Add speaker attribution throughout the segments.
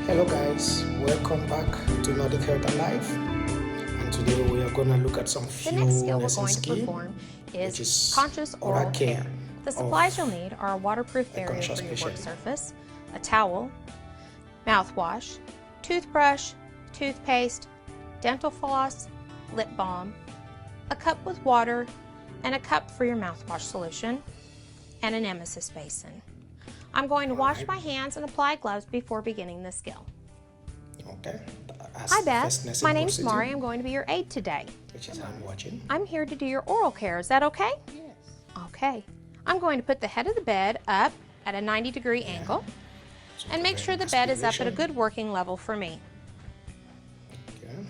Speaker 1: Hello guys, welcome back to Nordic Health Alive, and today we are going to look at some
Speaker 2: The next skill we're
Speaker 1: few
Speaker 2: going to perform is conscious oral care. The supplies you'll need are a waterproof barrier for your work surface, a towel, mouthwash, toothbrush, toothpaste, dental floss, lip balm, a cup with water, and a cup for your mouthwash solution, and an emesis basin. I'm going to wash my hands and apply gloves before beginning the skill.
Speaker 1: Okay.
Speaker 2: Hi Beth, my name's Mari. I'm going to be your aide today.
Speaker 1: Which is I'm watching.
Speaker 2: I'm here to do your oral care. Is that okay?
Speaker 1: Yes.
Speaker 2: Okay. I'm going to put the head of the bed up at a 90-degree angle and make sure the bed is up at a good working level for me.
Speaker 1: Okay.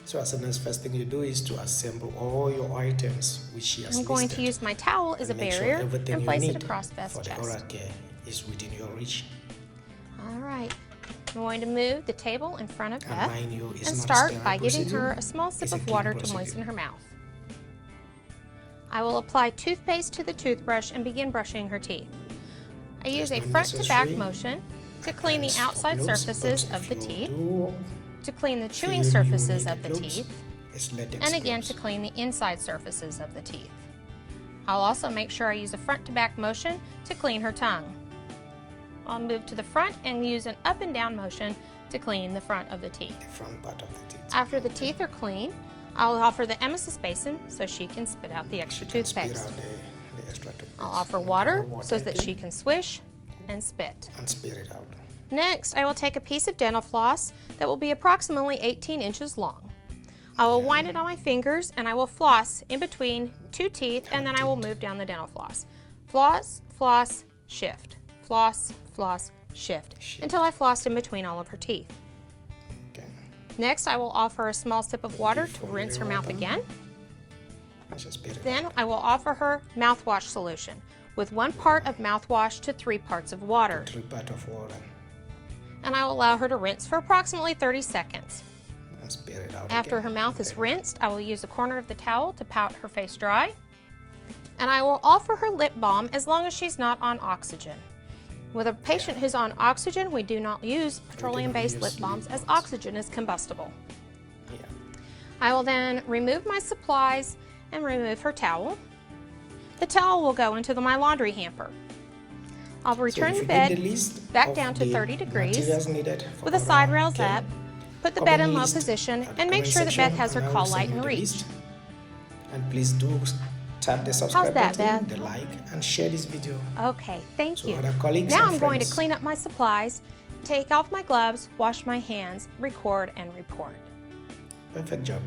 Speaker 1: So as the first thing you do is to assemble all your items which she has
Speaker 2: I'm going to use my towel as a barrier and place it across Beth's
Speaker 1: for the
Speaker 2: chest.
Speaker 1: oral care is within your reach.
Speaker 2: All right. I'm going to move the table in front of Beth
Speaker 1: and
Speaker 2: start by giving her a small sip of water to moisten her mouth. I will apply toothpaste to the toothbrush and begin brushing her teeth. I use a front to back motion to clean the outside surfaces of the teeth, to clean the chewing surfaces of the teeth, and again to clean the inside surfaces of the teeth. I'll also make sure I use a front to back motion to clean her tongue. I'll move to the front and use an up and down motion to clean the front of the teeth.
Speaker 1: The front part of the teeth.
Speaker 2: After the teeth are clean, I'll offer the emesis basin so she can spit out the extra toothpaste. I'll offer water so that she can swish and spit.
Speaker 1: And spit it out.
Speaker 2: Next, I will take a piece of dental floss that will be approximately 18 inches long. I will wind it on my fingers and I will floss in between two teeth, and then I will move down the dental floss. Floss, floss, shift. Floss, floss, shift until I flossed in between all of her teeth.
Speaker 1: Okay.
Speaker 2: Next, I will offer a small sip of water to rinse her mouth again. Then I will offer her mouthwash solution with 1 part of mouthwash to 3 parts of water.
Speaker 1: 3 parts of water.
Speaker 2: And I will allow her to rinse for approximately 30 seconds.
Speaker 1: And spit it out
Speaker 2: After
Speaker 1: again.
Speaker 2: her mouth is rinsed, I will use a corner of the towel to pat her face dry. And I will offer her lip balm as long as she's not on oxygen. With a patient who's on oxygen, we do not use petroleum-based lip balms as oxygen is combustible.
Speaker 1: Yeah.
Speaker 2: I will then remove my supplies and remove her towel. The towel will go into my laundry hamper. I'll return the bed back down to 30 degrees with the side rails up, put the bed in low position, and make sure that Beth has her call light in reach.
Speaker 1: And please do tap the subscribe button,
Speaker 2: Beth?
Speaker 1: the like, and share this video.
Speaker 2: Okay, thank you.
Speaker 1: Other colleagues
Speaker 2: Now
Speaker 1: and
Speaker 2: I'm going to
Speaker 1: friends.
Speaker 2: clean up my supplies, take off my gloves, wash my hands, record, and report.
Speaker 1: Perfect job.